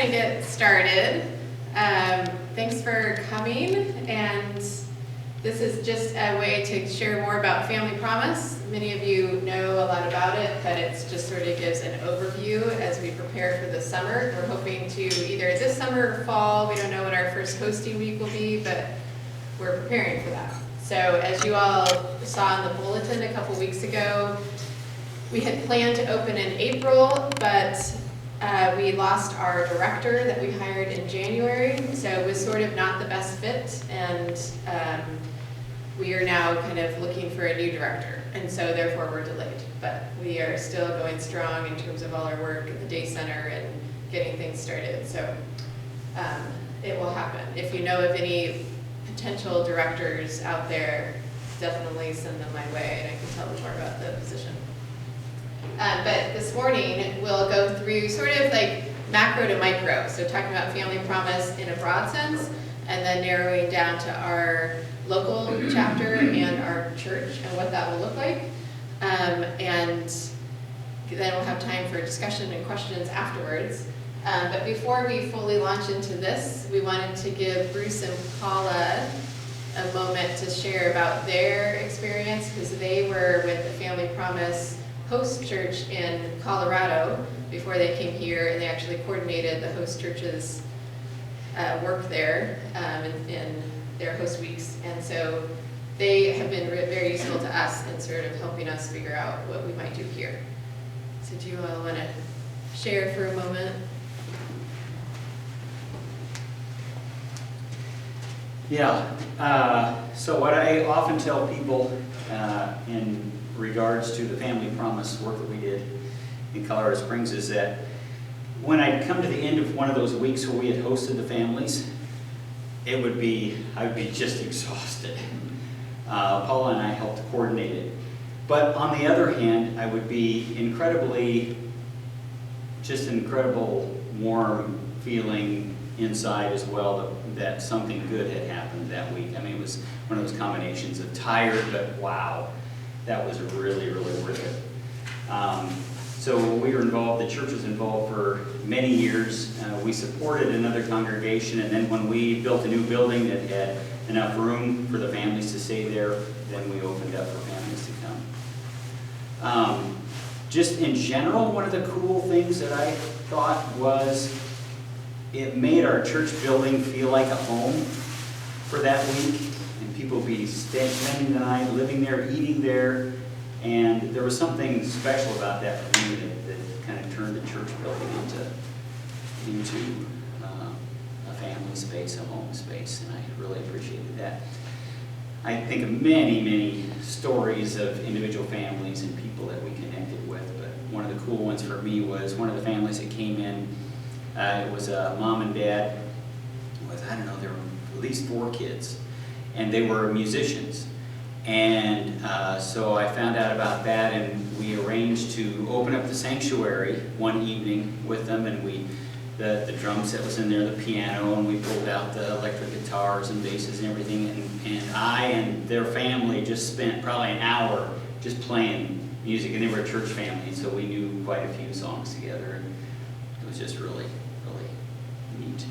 to get started. Thanks for coming, and this is just a way to share more about Family Promise. Many of you know a lot about it, but it just sort of gives an overview as we prepare for the summer. We're hoping to either this summer or fall, we don't know when our first hosting week will be, but we're preparing for that. So as you all saw in the bulletin a couple weeks ago, we had planned to open in April, but we lost our director that we hired in January, so it was sort of not the best fit, and we are now kind of looking for a new director, and so therefore we're delayed. But we are still going strong in terms of all our work at the day center and getting things started, so it will happen. If you know of any potential directors out there, definitely send them my way, and I can tell them more about the position. But this morning, we'll go through sort of like macro to micro. So talking about Family Promise in a broad sense, and then narrowing down to our local chapter and our church and what that will look like. And then we'll have time for discussion and questions afterwards. But before we fully launch into this, we wanted to give Bruce and Paula a moment to share about their experience, because they were with the Family Promise host church in Colorado before they came here, and they actually coordinated the host church's work there in their host weeks. And so they have been very useful to us in sort of helping us figure out what we might do here. So do you all want to share for a moment? Yeah, so what I often tell people in regards to the Family Promise work that we did in Colorado Springs is that when I'd come to the end of one of those weeks where we had hosted the families, I would be just exhausted. Paula and I helped coordinate it. But on the other hand, I would be incredible warm feeling inside as well that something good had happened that week. I mean, it was one of those combinations of tired, but wow, that was really, really worth it. So we were involved, the church was involved for many years. We supported another congregation, and then when we built a new building that had enough room for the families to stay there, then we opened up for families to come. Just in general, one of the cool things that I thought was it made our church building feel like a home for that week, and people would be spending the night, living there, eating there, and there was something special about that for me that kind of turned the church building into a family space, a home space, and I really appreciated that. I think of many, many stories of individual families and people that we connected with, but one of the cool ones for me was one of the families that came in. It was a mom and dad with, I don't know, there were at least 4 kids, and they were musicians. And so I found out about that, and we arranged to open up the sanctuary one evening with them, and the drum set was in there, the piano, and we pulled out the electric guitars and basses and everything, and I and their family just spent probably an hour just playing music, and they were a church family, so we knew quite a few songs together, and it was just really, really neat.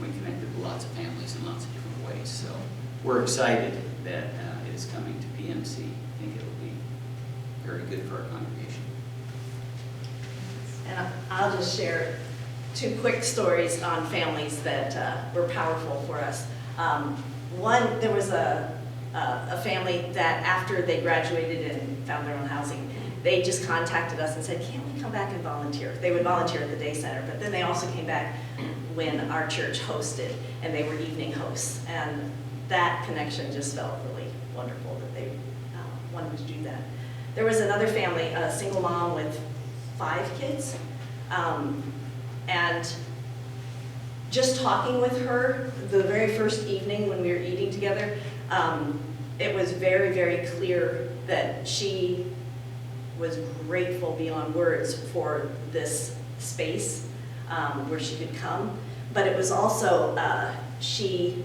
We connected with lots of families in lots of different ways, so we're excited that it is coming to PMC. I think it will be very good for our congregation. And I'll just share 2 quick stories on families that were powerful for us. One, there was a family that after they graduated and found their own housing, they just contacted us and said, can't we come back and volunteer? They would volunteer at the day center, but then they also came back when our church hosted, and they were evening hosts. And that connection just felt really wonderful that they wanted to do that. There was another family, a single mom with 5 kids, and just talking with her the very first evening when we were eating together, it was very, very clear that she was grateful beyond words for this space where she could come. But it was also, she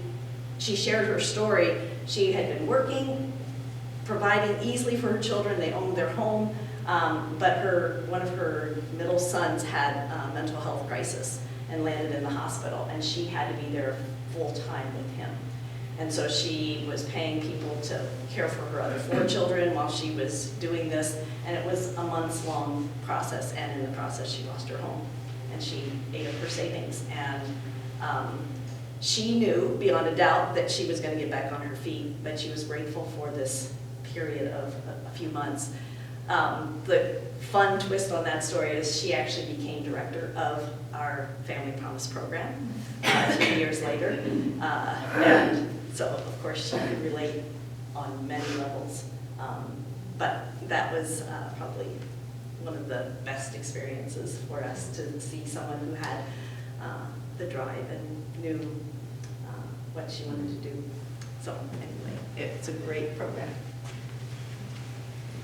shared her story. She had been working, providing easily for her children. They owned their home. But one of her middle sons had a mental health crisis and landed in the hospital, and she had to be there full-time with him. And so she was paying people to care for her other 4 children while she was doing this, and it was a months-long process, and in the process she lost her home, and she ate up her savings. And she knew beyond a doubt that she was going to get back on her feet, but she was grateful for this period of a few months. The fun twist on that story is she actually became director of our Family Promise program 2 years later. And so, of course, she could relate on many levels. But that was probably one of the best experiences for us, to see someone who had the drive and knew what she wanted to do. So anyway, it's a great program.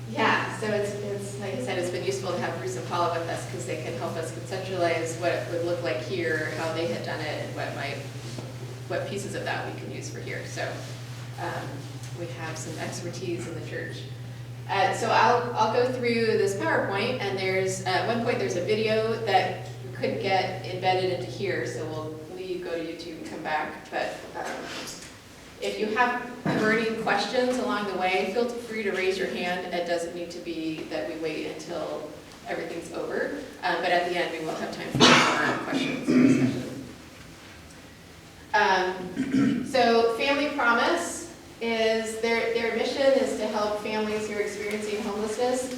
Yeah, so it's like I said, it's been useful to have Bruce and Paula with us because they can help us conceptualize what it would look like here, how they had done it, and what pieces of that we can use for here. So we have some expertise in the church. So I'll go through this PowerPoint, and there's at one point there's a video that we couldn't get embedded into here, so we'll go to YouTube and come back. But if you have burning questions along the way, feel free to raise your hand. It doesn't need to be that we wait until everything's over, but at the end we will have time for more questions and discussion. So Family Promise is, their mission is to help families who are experiencing homelessness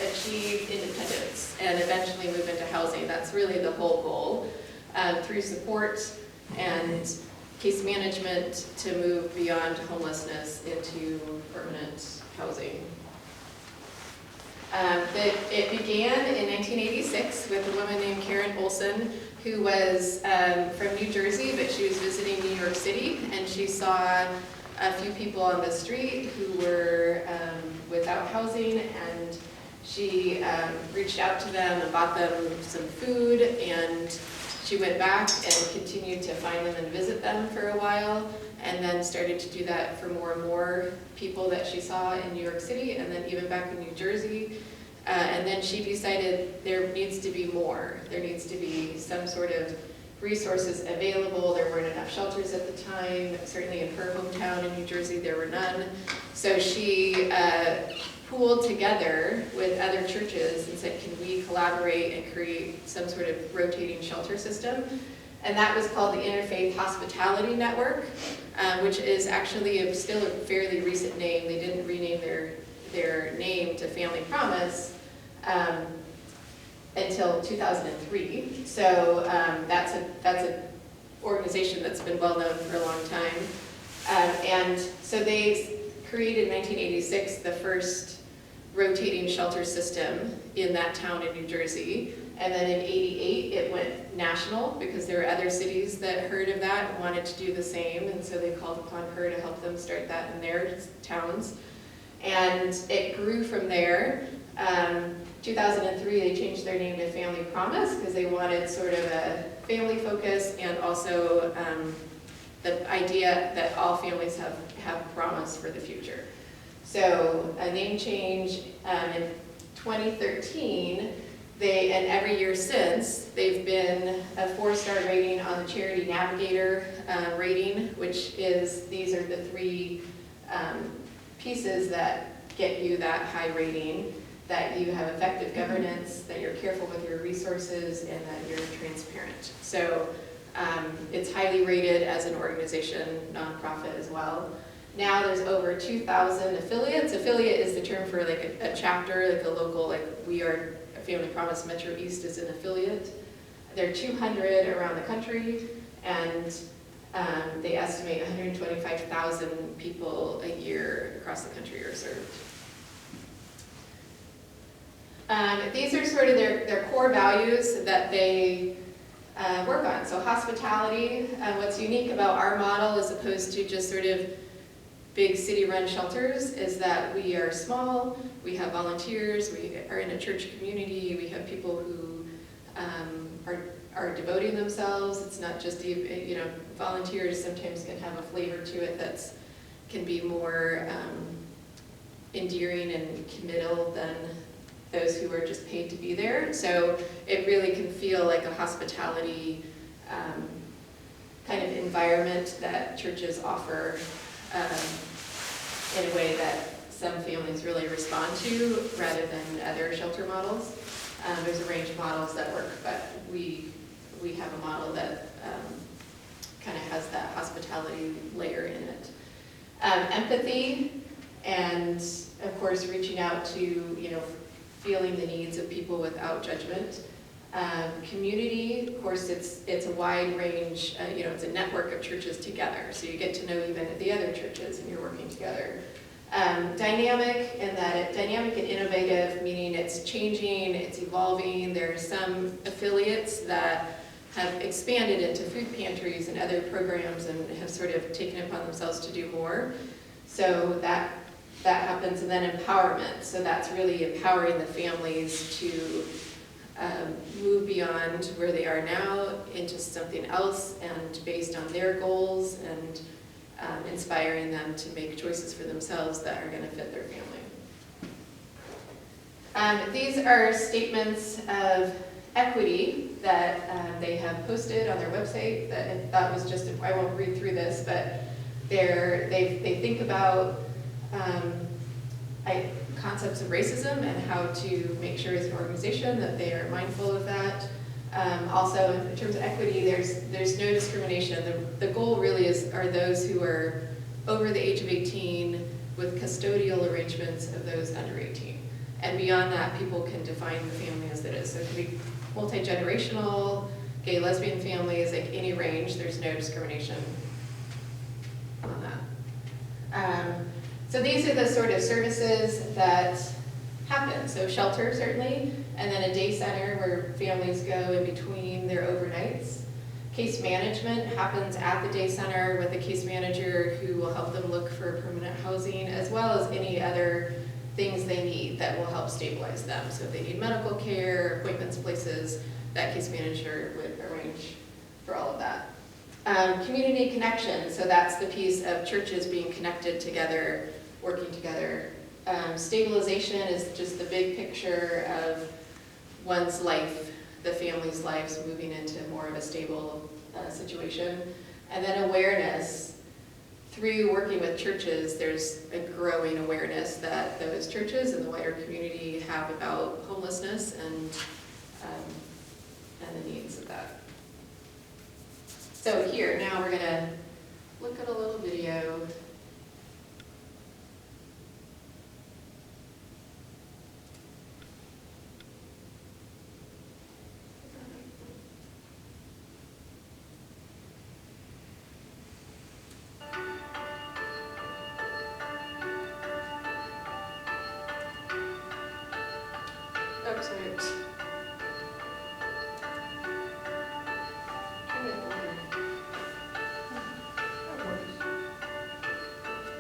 achieve independence and eventually move into housing. That's really the whole goal, through support and case management to move beyond homelessness into permanent housing. It began in 1986 with a woman named Karen Olson, who was from New Jersey, but she was visiting New York City, and she saw a few people on the street who were without housing, and she reached out to them and bought them some food, and she went back and continued to find them and visit them for a while, and then started to do that for more and more people that she saw in New York City, and then even back in New Jersey. And then she decided there needs to be more. There needs to be some sort of resources available. There weren't enough shelters at the time. Certainly in her hometown in New Jersey, there were none. So she pooled together with other churches and said, can we collaborate and create some sort of rotating shelter system? And that was called the Interfaith Hospitality Network, which is actually still a fairly recent name. They didn't rename their name to Family Promise until 2003. So that's an organization that's been well known for a long time. And so they created in 1986 the first rotating shelter system in that town in New Jersey. And then in '88 it went national because there were other cities that heard of that and wanted to do the same, and so they called upon her to help them start that in their towns. And it grew from there. 2003 they changed their name to Family Promise because they wanted sort of a family focus, and also the idea that all families have promise for the future. So a name change in 2013, and every year since, they've been a 4-star rating on the Charity Navigator rating, which is, these are the 3 pieces that get you that high rating: that you have effective governance, that you're careful with your resources, and that you're transparent. So it's highly rated as an organization, nonprofit as well. Now there's over 2,000 affiliates. Affiliate is the term for like a chapter, like a local, like we are Family Promise Metro East is an affiliate. There are 200 around the country, and they estimate 125,000 people a year across the country are served. These are sort of their core values that they work on. So hospitality, what's unique about our model as opposed to just sort of big city-run shelters is that we are small, we have volunteers, we are in a church community, we have people who are devoting themselves. It's not just, volunteers sometimes can have a flavor to it that's can be more endearing and committal than those who are just paid to be there. So it really can feel like a hospitality kind of environment that churches offer in a way that some families really respond to rather than other shelter models. There's a range of models that work, but we have a model that kind of has that hospitality layer in it. Empathy, and of course reaching out to, feeling the needs of people without judgment. Community, of course, it's a wide range, it's a network of churches together, so you get to know even the other churches and you're working together. Dynamic, and dynamic and innovative, meaning it's changing, it's evolving. There are some affiliates that have expanded into food pantries and other programs and have sort of taken it upon themselves to do more. So that happens, and then empowerment. So that's really empowering the families to move beyond where they are now into something else, and based on their goals, and inspiring them to make choices for themselves that are going to fit their family. These are statements of equity that they have posted on their website that I thought was just, I won't read through this, but they think about concepts of racism and how to make sure as an organization that they are mindful of that. Also, in terms of equity, there's no discrimination. The goal really are those who are over the age of 18 with custodial arrangements of those under 18. And beyond that, people can define the family as it is. So it can be multi-generational, gay, lesbian families, like any range. There's no discrimination on that. So these are the sort of services that happen. So shelter, certainly, and then a day center where families go in between their overnights. Case management happens at the day center with a case manager who will help them look for permanent housing, as well as any other things they need that will help stabilize them. So if they need medical care, appointments, places, that case manager would arrange for all of that. Community connection, so that's the piece of churches being connected together, working together. Stabilization is just the big picture of one's life, the family's lives moving into more of a stable situation. And then awareness. Through working with churches, there's a growing awareness that those churches and the wider community have about homelessness and the needs of that. So here, now we're going to look at a little video.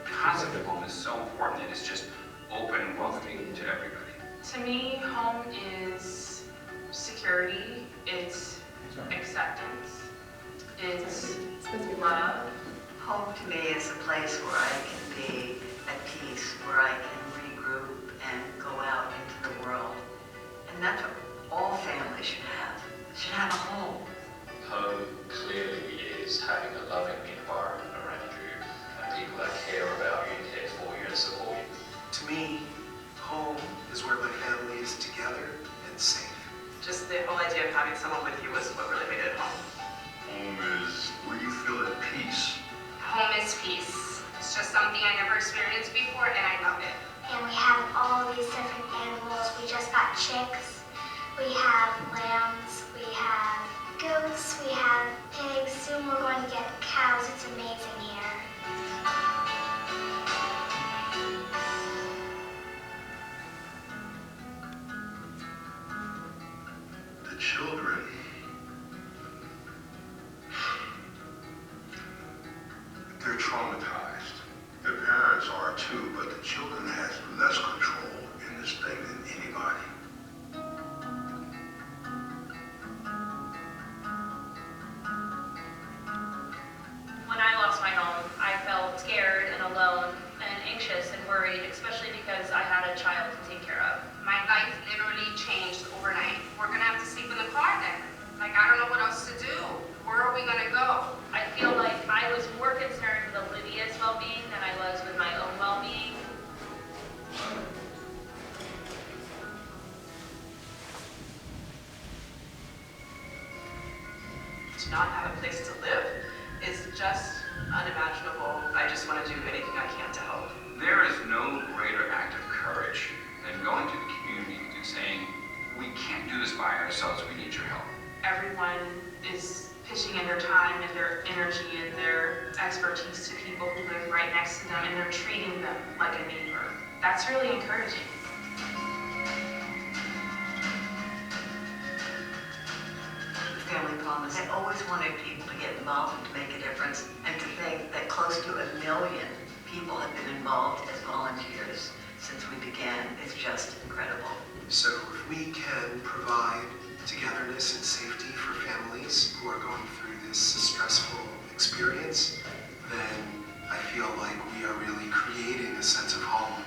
The concept of home is so important. It is just open and welcoming to everybody. To me, home is security, it's acceptance, it's love. Home to me is a place where I can be at peace, where I can regroup and go out into the world. And that's what all families should have a home. Home clearly is having a loving environment around you and people that care about you, care for you and support you. To me, home is where my family is together and safe. Just the whole idea of having someone with you was what really made it home. Home is where you feel at peace. Home is peace. It's just something I never experienced before, and I love it. And we have all these different animals. We just got chicks. We have lambs. We have goats. We have pigs. Soon we're going to get cows. It's amazing here. The children, they're traumatized. Their parents are too, but the children has less control in this thing than anybody. When I lost my home, I felt scared and alone and anxious and worried, especially because literally changed overnight. We're gonna have to sleep in the car then. Like, I don't know what else to do. Where are we gonna go? I feel like I was more concerned with Olivia's well-being than I was with my own well-being. To not have a place to live is just unimaginable. I just want to do anything I can to help. There is no greater act of courage than going to the community and saying, we can't do this by ourselves, we need your help. Everyone is pitching in their time and their energy and their expertise to people who live right next to them, and they're treating them like a neighbor. That's really encouraging. Family Promise. I always wanted people to get involved and to make a difference, and to think that close to 1 million people have been involved as volunteers since we began is just incredible. So if we can provide togetherness and safety for families who are going through this stressful experience, then I feel like we are really creating a sense of home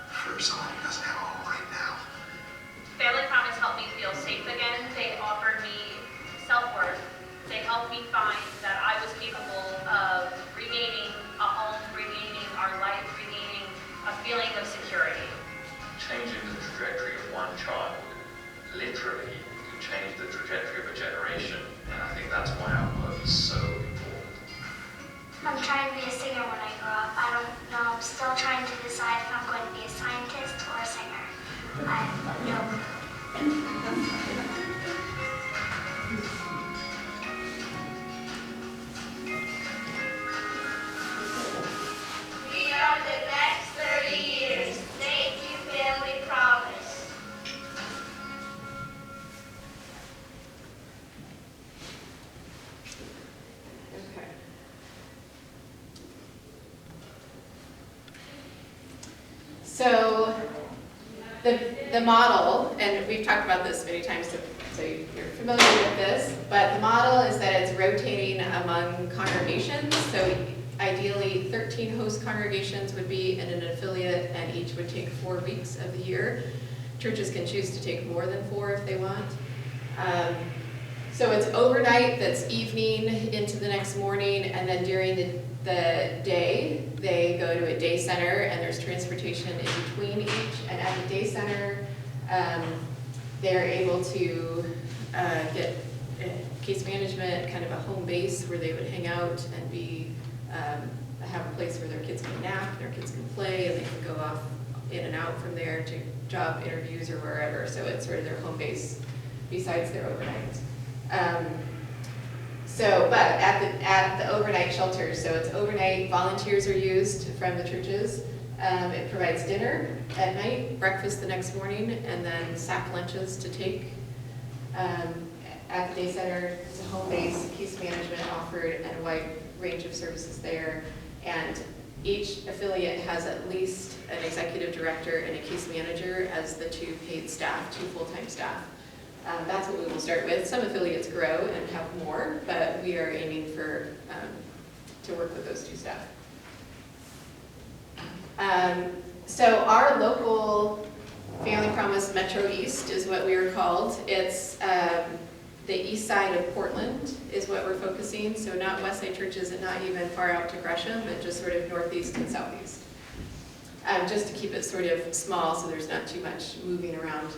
for someone who doesn't have a home right now. Family Promise helped me feel safe again. They offered me self-worth. They helped me find that I was capable of regaining a home, regaining our life, regaining a feeling of security. Changing the trajectory of one child literally can change the trajectory of a generation, and I think that's why our work is so important. I'm trying to be a singer when I grow up. I don't know. I'm still trying to decide if I'm going to be a scientist or a singer. I don't know. We are the next 30 years. Thank you, Family Promise. Okay. So the model, and we've talked about this many times, so you're familiar with this, but the model is that it's rotating among congregations. So ideally, 13 host congregations would be in an affiliate, and each would take 4 weeks of the year. Churches can choose to take more than 4 if they want. So it's overnight, that's evening into the next morning, and then during the day, they go to a day center, and there's transportation in between each. And at the day center, they're able to get case management, kind of a home base where they would hang out and be have a place where their kids can nap, their kids can play, and they can go off in and out from there to job interviews or wherever. So it's sort of their home base besides their overnight. But at the overnight shelters, so it's overnight, volunteers are used from the churches. It provides dinner at night, breakfast the next morning, and then sack lunches to take. At the day center, it's a home base, case management offered, and a wide range of services there. And each affiliate has at least an executive director and a case manager as the 2 paid staff, 2 full-time staff. That's what we will start with. Some affiliates grow and have more, but we are aiming for to work with those 2 staff. So our local Family Promise Metro East is what we are called. It's the east side of Portland is what we're focusing, so not Westside churches and not even far out to Gresham, but just sort of northeast and southeast. Just to keep it sort of small so there's not too much moving around.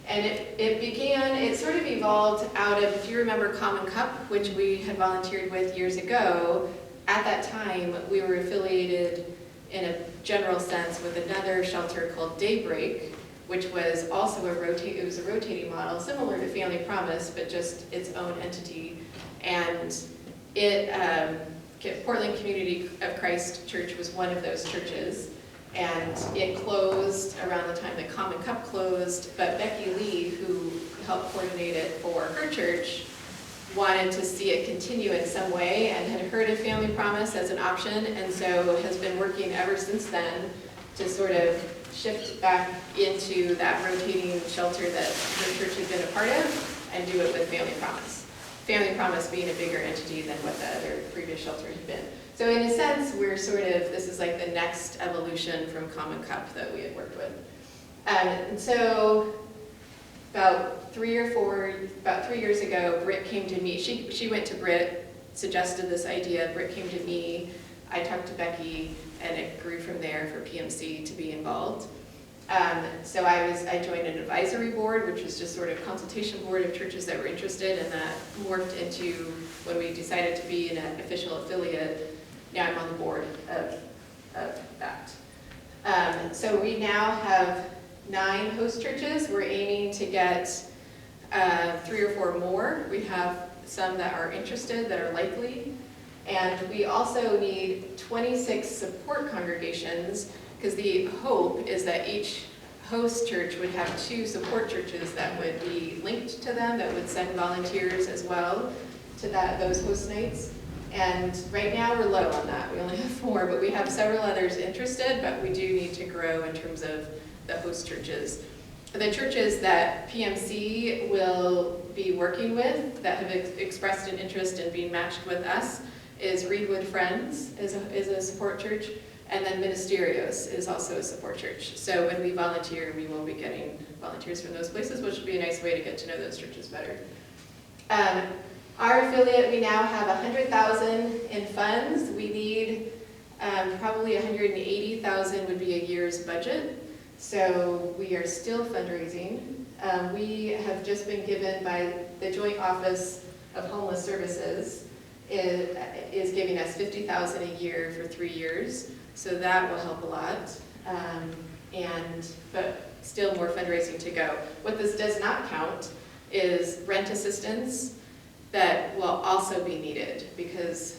And it sort of evolved out of, if you remember Common Cup, which we had volunteered with years ago, at that time we were affiliated in a general sense with another shelter called Daybreak, which was also a rotating model, similar to Family Promise, but just its own entity. And Portland Community of Christ Church was one of those churches. And it closed around the time that Common Cup closed, but Becky Lee, who helped coordinate it for her church, wanted to see it continue in some way and had heard of Family Promise as an option, and so has been working ever since then to sort of shift back into that rotating shelter that her church had been a part of and do it with Family Promise. Family Promise being a bigger entity than what the other previous shelter had been. So in a sense, we're sort of, this is like the next evolution from Common Cup that we had worked with. And so about 3 years ago, Britt came to me. She went to Britt, suggested this idea. Britt came to me. I talked to Becky, and it grew from there for PMC to be involved. So I joined an advisory board, which was just sort of consultation board of churches that were interested, and that morphed into, when we decided to be an official affiliate, now I'm on the board of that. So we now have 9 host churches. We're aiming to get 3 or 4 more. We have some that are interested, that are likely. And we also need 26 support congregations, because the hope is that each host church would have 2 support churches that would be linked to them, that would send volunteers as well to those host nights. And right now we're low on that. We only have 4, but we have several others interested, but we do need to grow in terms of the host churches. The churches that PMC will be working with that have expressed an interest in being matched with us is Reedwood Friends is a support church, and then Ministerios is also a support church. So when we volunteer, we will be getting volunteers from those places, which will be a nice way to get to know those churches better. Our affiliate, we now have $100,000 in funds. We need probably $180,000 would be a year's budget. So we are still fundraising. We have just been given by the Joint Office of Homeless Services is giving us $50,000 a year for 3 years. So that will help a lot. But still more fundraising to go. What this does not count is rent assistance that will also be needed, because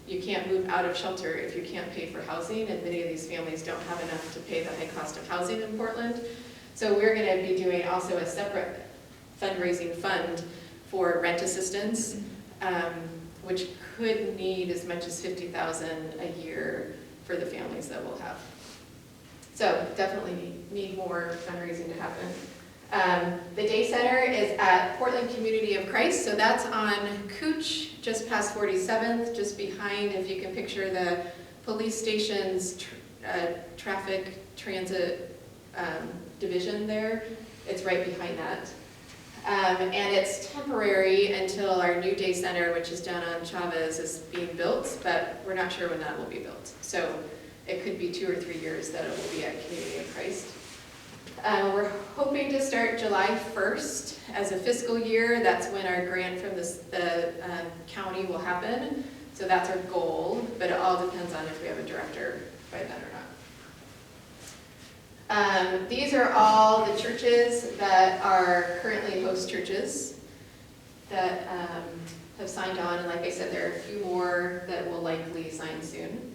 you can't move out of shelter if you can't pay for housing, and many of these families don't have enough to pay the high cost of housing in Portland. So we're going to be doing also a separate fundraising fund for rent assistance, which could need as much as $50,000 a year for the families that we'll have. So definitely need more fundraising to happen. The day center is at Portland Community of Christ, so that's on Cooch, just past 47th, just behind, if you can picture the police station's traffic transit division there. It's right behind that. And it's temporary until our new day center, which is down on Chavez, is being built, but we're not sure when that will be built. So it could be 2 or 3 years that it will be at Community of Christ. We're hoping to start July 1st as a fiscal year. That's when our grant from the county will happen. So that's our goal, but it all depends on if we have a director by then or not. These are all the churches that are currently host churches that have signed on. And like I said, there are a few more that will likely sign soon.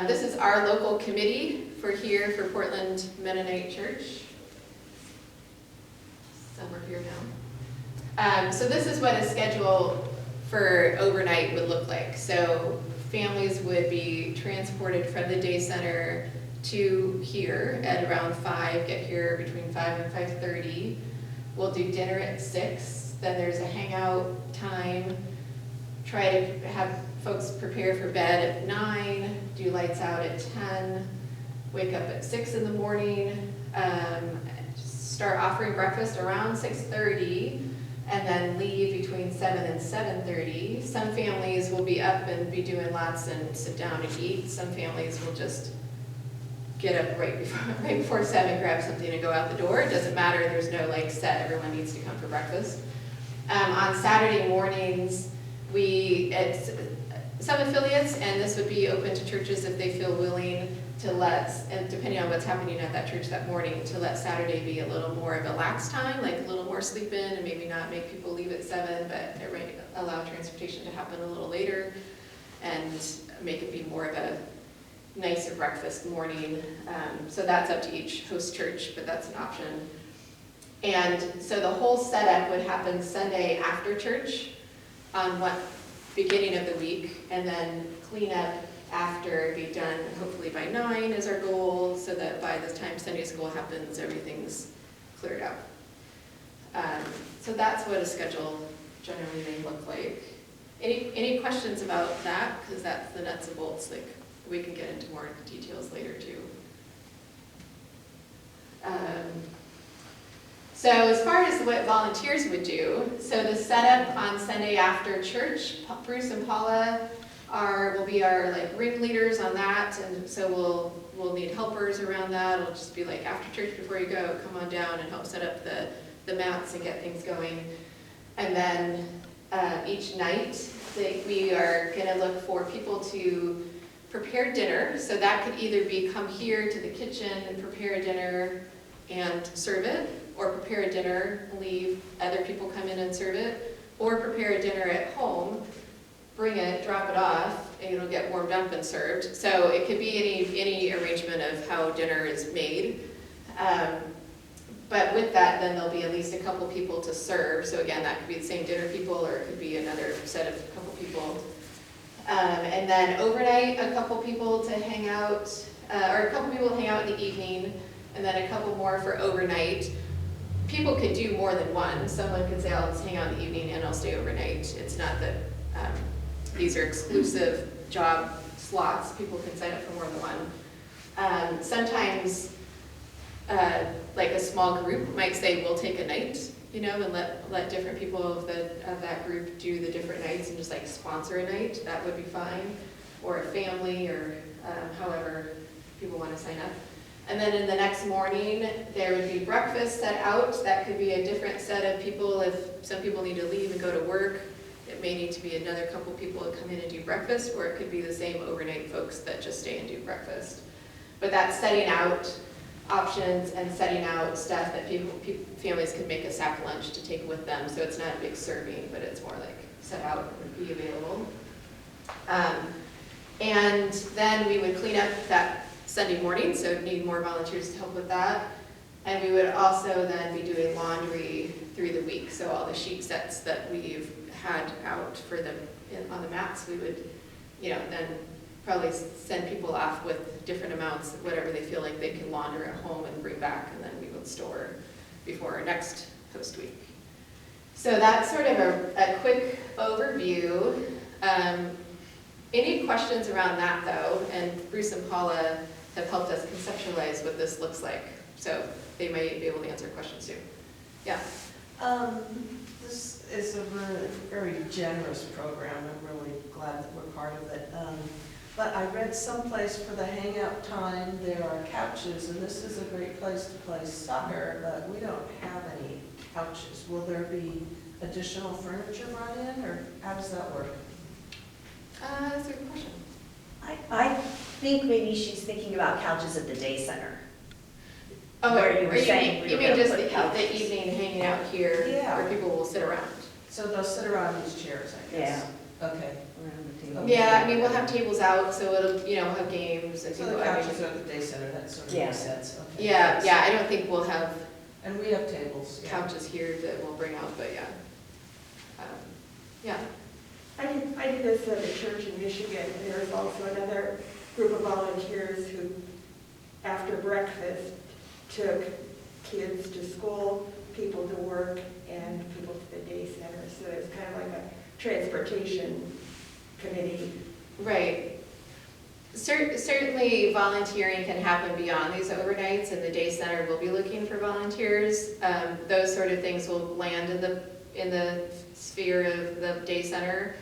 This is our local committee for Portland Mennonite Church. Some are here now. So this is what a schedule for overnight would look like. So families would be transported from the day center to here at around 5, get here between 5 and 5:30. We'll do dinner at 6. Then there's a hangout time. Try to have folks prepare for bed at 9, do lights out at 10, wake up at 6 in the morning, start offering breakfast around 6:30, and then leave between 7 and 7:30. Some families will be up and be doing lots and sit down and eat. Some families will just get up right before 7, grab something and go out the door. It doesn't matter, there's no set, everyone needs to come for breakfast. On Saturday mornings, some affiliates, and this would be open to churches if they feel willing to and depending on what's happening at that church that morning, to let Saturday be a little more of a lax time, like a little more sleep in, and maybe not make people leave at 7, but allow transportation to happen a little later, and make it be more of a nicer breakfast morning. So that's up to each host church, but that's an option. And so the whole setup would happen Sunday after church on beginning of the week, and then clean up after, be done hopefully by 9 is our goal, so that by the time Sunday school happens, everything's cleared out. So that's what a schedule generally may look like. Any questions about that? Because that's the nuts and bolts. We can get into more details later too. So as far as what volunteers would do, so the setup on Sunday after church, Bruce and Paula will be our like ringleaders on that, and so we'll need helpers around that. It'll just be like after church before you go, come on down and help set up the mats and get things going. And then each night we are going to look for people to prepare dinner. So that could either be come here to the kitchen and prepare a dinner and serve it, or prepare a dinner, leave, other people come in and serve it, or prepare a dinner at home, bring it, drop it off, and it'll get warmed up and served. So it could be any arrangement of how dinner is made. But with that, then there'll be at least a couple people to serve. So again, that could be the same dinner people, or it could be another set of couple people. And then overnight, a couple people to hang out, or a couple people to hang out in the evening, and then a couple more for overnight. People could do more than one. Someone could say, I'll just hang out in the evening and I'll stay overnight. It's not that these are exclusive job slots. People can sign up for more than one. Sometimes, like a small group might say, we'll take a night, and let different people of that group do the different nights and just like sponsor a night. That would be fine. Or a family, or however people want to sign up. And then in the next morning, there would be breakfast set out. That could be a different set of people. If some people need to leave and go to work, it may need to be another couple people to come in and do breakfast, or it could be the same overnight folks that just stay and do breakfast. But that's setting out options and setting out stuff that families could make a sack lunch to take with them. So it's not a big serving, but it's more like set out and would be available. And then we would clean up that Sunday morning, so need more volunteers to help with that. And we would also then be doing laundry through the week. So all the sheet sets that we've had out for on the mats, we would, then probably send people off with different amounts, whatever they feel like they can launder at home and bring back, and then we would store before our next post week. So that's sort of a quick overview. Any questions around that though? And Bruce and Paula have helped us conceptualize what this looks like. So they may be able to answer questions too. Yeah. This is a very, very generous program. I'm really glad that we're part of it. But I read someplace for the hangout time, there are couches, and this is a great place to play soccer, but we don't have any couches. Will there be additional furniture brought in, or how does that work? That's a good question. I think maybe she's thinking about couches at the day center. Oh, where you were saying you mean just the evening hanging out here, Yeah. where people will sit around? So they'll sit around these chairs, I guess? Yeah. Okay. Around the table. Yeah, I mean, we'll have tables out, so it'll, have games and So people. the couches are at the day center, that sort of makes sense. Okay. Yeah, I don't think we'll have And we have tables. Yeah. couches here that we'll bring out, but yeah. Yeah. I did this at a church in Michigan, and there was also another group of volunteers who, after breakfast, took kids to school, people to work, and people to the day center. So it was kind of like a transportation committee. Right. Certainly volunteering can happen beyond these overnights, and the day center will be looking for volunteers. Those sort of things will land in the sphere of the day center.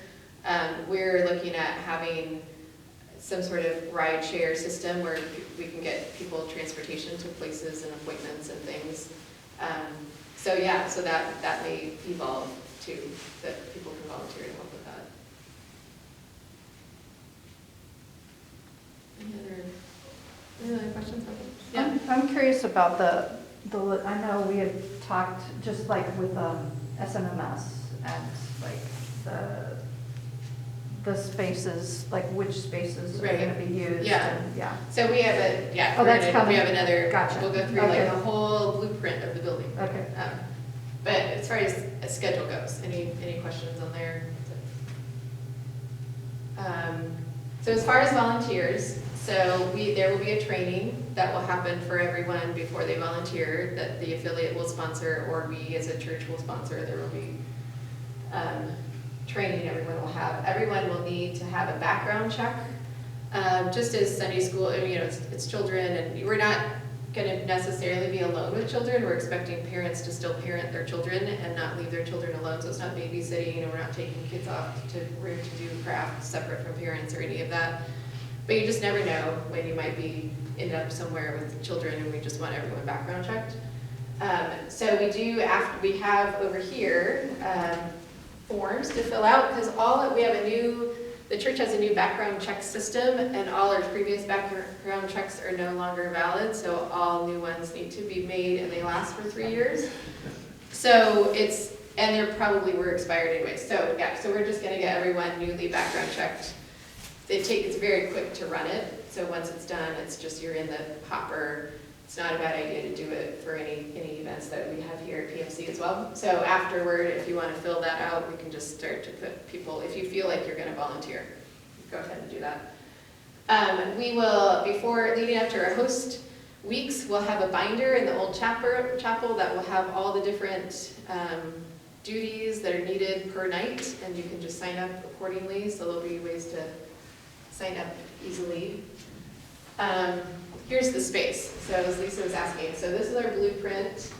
We're looking at having some sort of ride share system where we can get people transportation to places and appointments and things. So that may evolve too, that people can volunteer to help with that. Any other questions? Yeah. I'm curious about I know we had talked just like with SMMS and like the spaces, like which spaces are going to be used. Yeah. And, yeah. So we have we have another, Gotcha. We'll go through like the whole blueprint of the building. Okay. But as far as a schedule goes, any questions on there? So as far as volunteers, there will be a training that will happen for everyone before they volunteer that the affiliate will sponsor, or we as a church will sponsor. There will be training everyone will have. Everyone will need to have a background check. Just as Sunday school, it's children, and we're not gonna necessarily be alone with children. We're expecting parents to still parent their children and not leave their children alone, so it's not babysitting, and we're not taking kids off to room to do crafts separate from parents or any of that. But you just never know when you might be end up somewhere with children, and we just want everyone background checked. So we have over here forms to fill out, because the church has a new background check system, and all our previous background checks are no longer valid, so all new ones need to be made, and they last for 3 years. So and they probably were expired anyway. So yeah, so we're just gonna get everyone newly background checked. It's very quick to run it, so once it's done, it's just you're in the hopper. It's not a bad idea to do it for any events that we have here at PMC as well. So afterward, if you want to fill that out, we can just start to put people, if you feel like you're going to volunteer, go ahead and do that. We will, before leading up to our host weeks, we'll have a binder in the old chapel that will have all the different duties that are needed per night, and you can just sign up accordingly, so there'll be ways to sign up easily. Here's the space. So as Lisa was asking, so this is our blueprint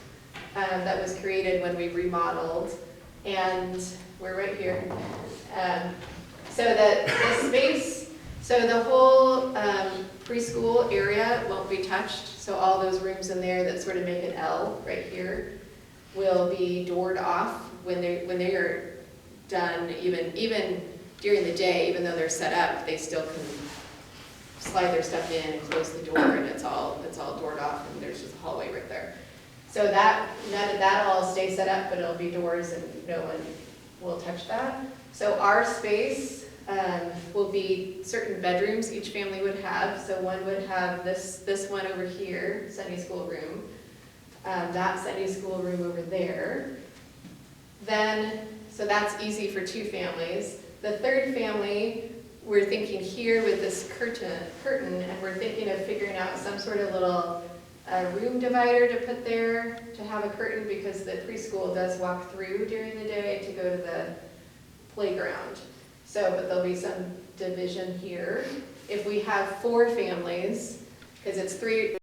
that was created when we remodeled, and we're right here. So the space, so the whole preschool area won't be touched. So all those rooms in there that sort of make an L right here will be doored off when they are done. Even during the day, even though they're set up, they still can slide their stuff in and close the door, and it's all doored off, and there's just a hallway right there. So that'll all stay set up, but it'll be doors, and no one will touch that. So our space will be certain bedrooms each family would have. So one would have this one over here, Sunday school room, that Sunday school room over there. Then, so that's easy for 2 families. The third family, we're thinking here with this curtain, and we're thinking of figuring out some sort of little room divider to put there to have a curtain, because the preschool does walk through during the day to go to the playground. So, but there'll be some division here. If we have 4 families, because it's 3